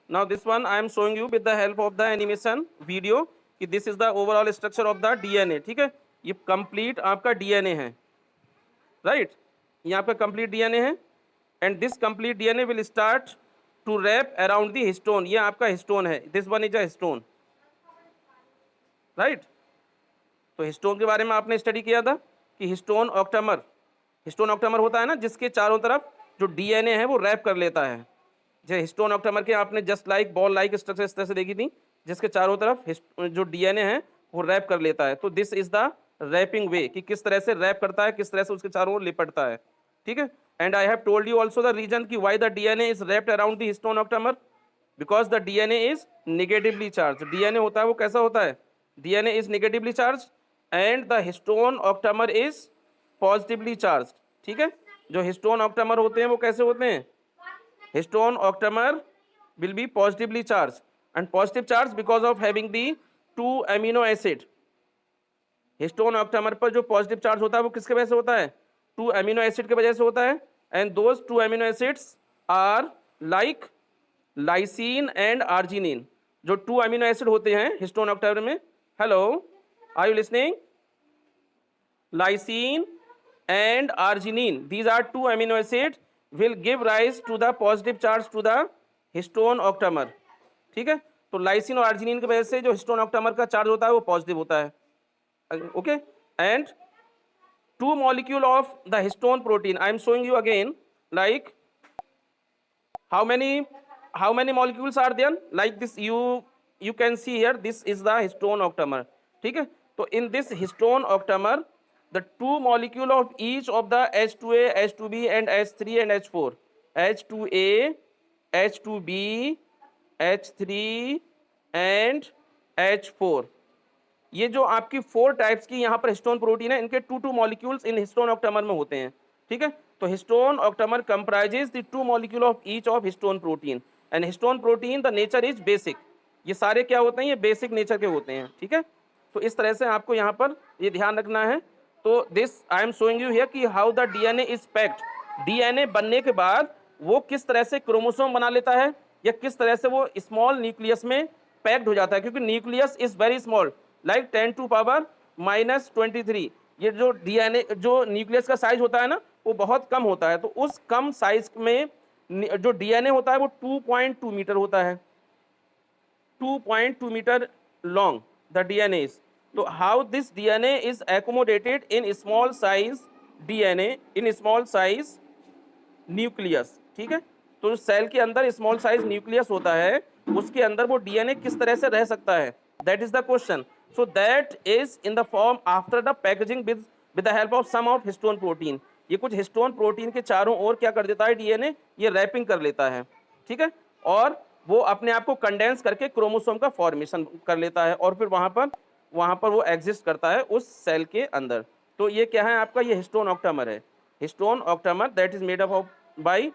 Now this one I am showing you with the help of the animation video कि this is the overall structure of the DNA. ठीक है, ये complete आपका DNA है, right? ये आपका complete DNA है and this complete DNA will start to wrap around the histone. ये आपका histone है, this one is a histone, right? तो हिस्टोन के बारे में आपने स्टडी किया था कि हिस्टोन ऑक्टामर होता है ना, जिसके चारों तरफ जो डीएनए है वो रैप कर लेता है। जो हिस्टोन ऑक्टामर के आपने just like ball like structure इस तरह से देखी थी, जिसके चारों तरफ जो डीएनए है वो रैप कर लेता है। तो दिस इज द रैपिंग वे, कि किस तरह से रैप करता है, किस तरह से उसके चारों ओर लिपटता है। ठीक है, and I have told you also the reason कि why the DNA is wrapped around the histone octamer, because the DNA is negatively charge. DNA होता है वो कैसा होता है, DNA is negatively charge and the histone octamer is positively charge. ठीक है, जो हिस्टोन ऑक्टामर होते हैं वो कैसे होते हैं, histone octamer will be positively charge and positive charge because of having the 2 amino acid. Histone octamer पर जो पॉजिटिव चार्ज होता है वो किसके वजह से होता है, 2 अमीनो एसिड की वजह से होता है। And those 2 amino acids are like lysine and arginine. जो 2 अमीनो एसिड होते हैं हिस्टोन ऑक्टामर में, hello are you listening, lysine and arginine, these are 2 amino acids will give rise to the positive charge to the histone octamer। ठीक है, तो lysine और arginine की वजह से जो हिस्टोन ऑक्टामर का चार्ज होता है वो पॉजिटिव होता है। Okay, and 2 molecule of the histone protein I am showing you again, like how many molecules are there, like this you can see here, this is the histone octamer। ठीक है, तो in this histone octamer the 2 molecule of each of the H2A, H2B and H3 and H4, H2A, H2B, H3 and H4, ये जो आपकी 4 types की यहाँ पर histone protein है, इनके 2 मॉलिक्यूल्स इन हिस्टोन ऑक्टामर में होते हैं। ठीक है, तो histone octamer comprises the 2 molecule of each of histone protein and histone protein the nature is basic. ये सारे क्या होते हैं, ये बेसिक नेचर के होते हैं। ठीक है, तो इस तरह से आपको यहाँ पर ये ध्यान रखना है। तो this I am showing you here कि how the DNA is packed. DNA बनने के बाद वो किस तरह से क्रोमोसोम बना लेता है या किस तरह से वो स्मॉल न्यूक्लियस में पैक्ड हो जाता है, क्योंकि nucleus is very small, like 10⁻⁻23। ये जो डीएनए जो न्यूक्लियस का साइज होता है ना वो बहुत कम होता है। तो उस कम साइज में जो डीएनए होता है वो 2.2 मीटर होता है, 2.2 metre long the DNA is. तो how this DNA is accommodated in small size DNA in small size nucleus. ठीक है, तो सेल के अंदर स्मॉल साइज न्यूक्लियस होता है, उसके अंदर वो डीएनए किस तरह से रह सकता है, that is the question. So that is in the form after the packaging with the help of some of histone protein. ये कुछ हिस्टोन प्रोटीन के चारों ओर क्या कर देता है, डीएनए ये रैपिंग कर लेता है। ठीक है, और वो अपने आप को कंडेंस करके क्रोमोसोम का फॉर्मेशन कर लेता है और फिर वहाँ पर वो एग्जिस्ट करता है उस सेल के अंदर। तो ये क्या है आपका, ये हिस्टोन ऑक्टामर है। Histone octamer that is made up of by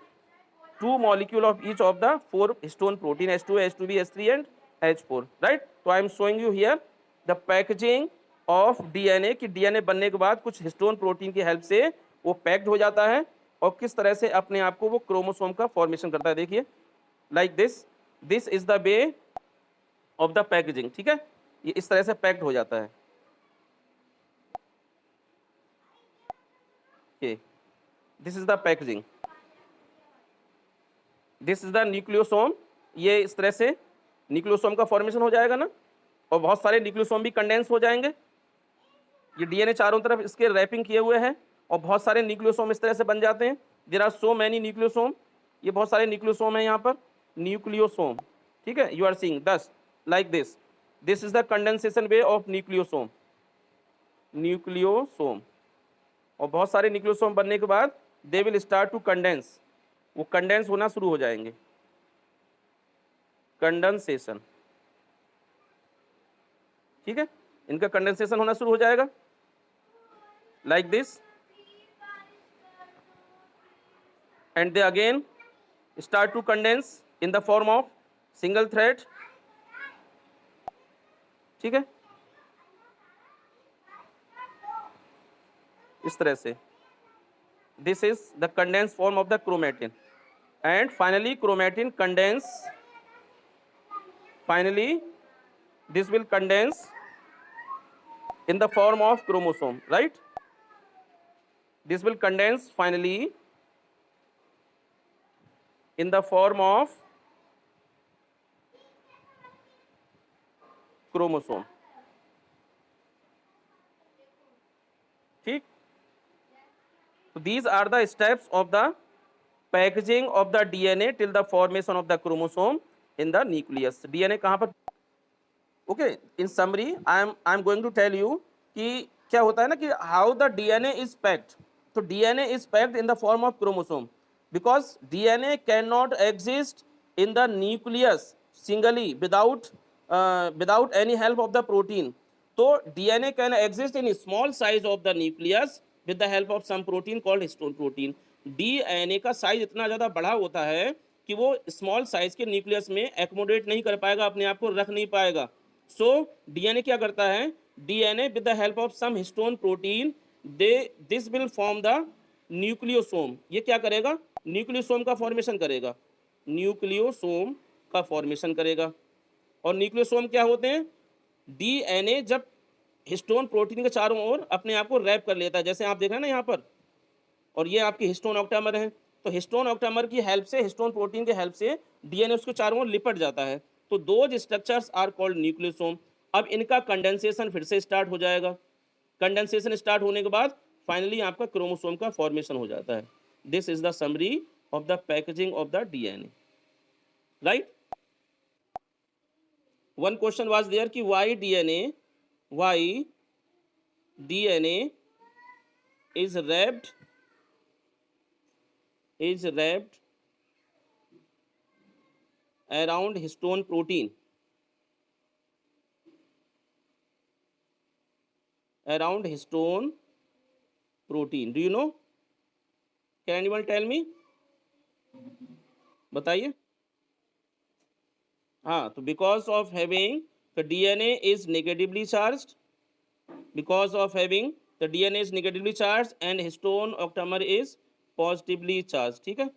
2 molecule of each of the 4 histone protein, H2A, H2B, H3 and H4, right? तो I am showing you here the packaging of DNA कि DNA बनने के बाद कुछ histone protein की help से वो packed हो जाता है और किस तरह से अपने आप को वो क्रोमोसोम का फॉर्मेशन करता है। देखिए like this is the way of the packaging. ठीक है, ये इस तरह से पैक्ड हो जाता है। This is the packaging, this is the nucleosome. ये इस तरह से न्यूक्लियोसोम का फॉर्मेशन हो जाएगा ना, और बहुत सारे न्यूक्लियोसोम भी कंडेंस हो जाएंगे। ये डीएनए चारों तरफ इसके रैपिंग किए हुए हैं और बहुत सारे न्यूक्लियोसोम इस तरह से बन जाते हैं। There are so many nucleosome, ये बहुत सारे न्यूक्लियोसोम हैं यहाँ पर, न्यूक्लियोसोम। ठीक है, you are seeing this like this is the condensation way of nucleosome, nucleosome. और बहुत सारे न्यूक्लियोसोम बनने के बाद they will start to condense, वो कंडेंस होना शुरू हो जाएंगे, कंडेंसेशन। ठीक है, इनका कंडेंसेशन होना शुरू हो जाएगा like this, and they again start to condense in the form of single thread. ठीक है, इस तरह से this is the condense form of the chromatin and finally chromatin condense finally this will condense in the form of chromosome, right? This will condense finally in the form of chromosome. ठीक? So these are the steps of the packaging of the DNA till the formation of the chromosome in the nucleus. DNA कहाँ पर? Okay, in summary, I'm going to tell you कि क्या होता है ना कि how the DNA is packed. तो DNA is packed in the form of chromosome because DNA cannot exist in the nucleus singly without any help of the protein. तो DNA can exist in a small size of the nucleus with the help of some protein called histone protein. DNA का size इतना ज़्यादा बड़ा होता है कि वो small size के न्यूक्लियस में एकोमोडेट नहीं कर पाएगा, अपने आप को रख नहीं पाएगा. सो डीएनए क्या करता है? DNA with the help of some histone protein this will form the nucleosome. ये क्या करेगा? न्यूक्लियोसोम का फॉर्मेशन करेगा. न्यूक्लियोसोम का फॉर्मेशन करेगा. और न्यूक्लियोसोम क्या होते हैं? डीएनए जब हिस्टोन प्रोटीन के चारों ओर अपने आप को रैप कर लेता है, जैसे आप देख रहे हैं ना यहाँ पर, और ये आपकी हिस्टोन ऑक्टामर है. तो हिस्टोन ऑक्टामर की हेल्प से, हिस्टोन प्रोटीन के हेल्प से डीएनए उसके चारों ओर लिपट जाता है. तो those structures are called nucleosome. अब इनका कंडेंसेशन फिर से स्टार्ट हो जाएगा. कंडेंसेशन स्टार्ट होने के बाद फाइनली आपका क्रोमोसोम का फॉर्मेशन हो जाता है. This is the summary of the packaging of the DNA, right. One question was there कि why DNA is wrapped around histone protein. Around histone protein. Do you know? Can anyone tell me? बताइए. हाँ, तो because of having the DNA is negatively charged, because of having the DNA is negatively charged and histone octamer is positively charged. ठीक है,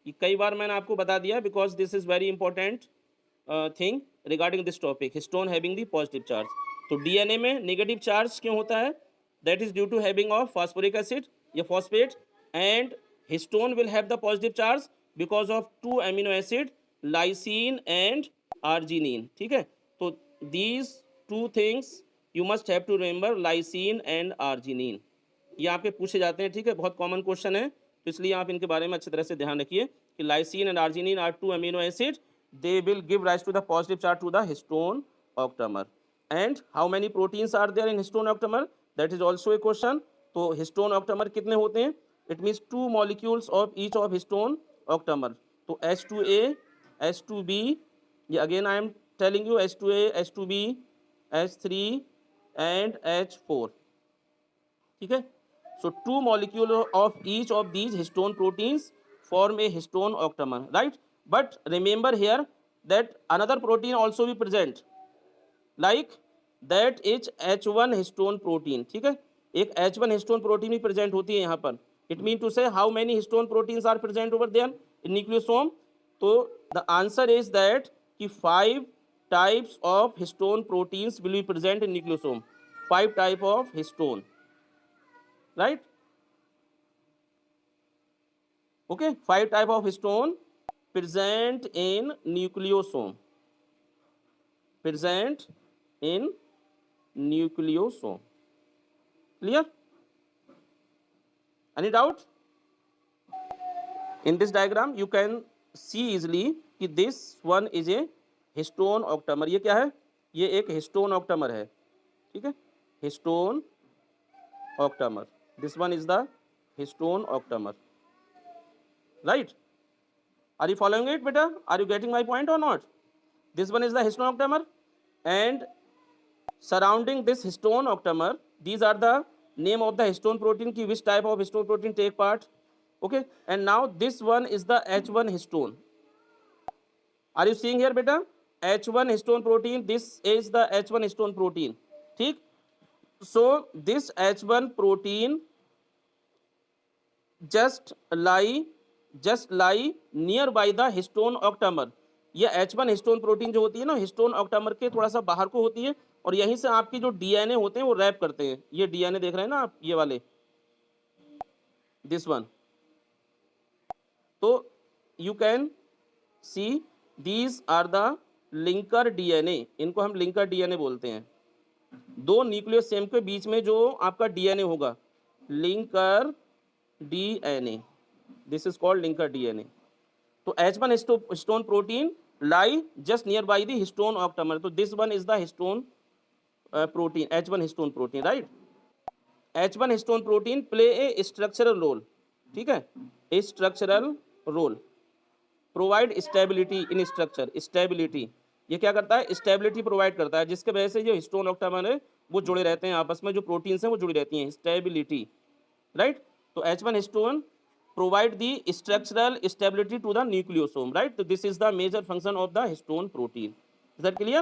ये कई बार मैंने आपको बता दिया because this is very important thing regarding this topic, histone having the positive charge. तो DNA में negative charge क्यों होता है? That is due to having of phosphoric acid या phosphate, and histone will have the positive charge because of two amino acid lysine and arginine. ठीक है, तो these two things you must have to remember, lysine and arginine. ये आपके पूछे जाते हैं. ठीक है, बहुत कॉमन क्वेश्चन है, तो इसलिए आप इनके बारे में अच्छी तरह से ध्यान रखिए कि lysine and arginine are two amino acid. They will give rise to the positive charge to the histone octamer. And how many proteins are there in histone octamer? That is also a question. तो histone octamer कितने होते हैं? It means two molecules of each of histone octamer. तो H2A, H2B, ये again I am telling you, H2A, H2B, H3 and H4. ठीक है, so two molecules of each of these histone proteins form a histone octamer, right? But remember here that another protein also be present, like that is H1 histone protein. ठीक है, एक H1 histone protein भी present होती है यहाँ पर. It mean to say how many histone proteins are present over there in nucleosome? तो the answer is that कि 5 types of histone proteins will be present in nucleosome. 5 type of histone, right? Okay, 5 type of histone present in nucleosome. Present in nucleosome. Clear? Any doubt? In this diagram you can see easily कि this one is a histone octamer. ये क्या है? ये एक histone octamer है. ठीक है, histone octamer. This one is the histone octamer, right? Are you following it, beta? Are you getting my point or not? This one is the histone octamer, and surrounding this histone octamer, these are the name of the histone protein ki which type of histone protein take part. Okay, and now this one is the H1 histone. Are you seeing here, beta? H1 histone protein. This is the H1 histone protein. ठीक, so this H1 protein just lie nearby the histone octamer. ये H1 histone protein जो होती है ना, histone octamer के थोड़ा सा बाहर को होती है और यहीं से आपकी जो डीएनए होते हैं वो रैप करते हैं। ये डीएनए देख रहे हैं ना आप, ये वाले, दिस वन। तो you can see these are the linker DNA, इनको हम लिंकर डीएनए बोलते हैं। दो न्यूक्लियस सेम के बीच में जो आपका डीएनए होगा, linker DNA, this is called linker DNA. तो H1 histone protein lie just near by the histone octamer, तो this one is the histone protein, H1 histone protein, right. H1 histone protein play a structural role, ठीक है, a structural role, provide stability in structure, stability, ये क्या करता है, stability provide करता है, जिसके वजह से जो हिस्टोन ऑक्टामर है वो जुड़े रहते हैं आपस में, जो प्रोटीन्स हैं वो जुड़ी रहती हैं, स्टेबिलिटी, राइट। तो H1 histone provide the structural stability to the nucleosome, right? So this is the major function of the histone protein. Is that clear?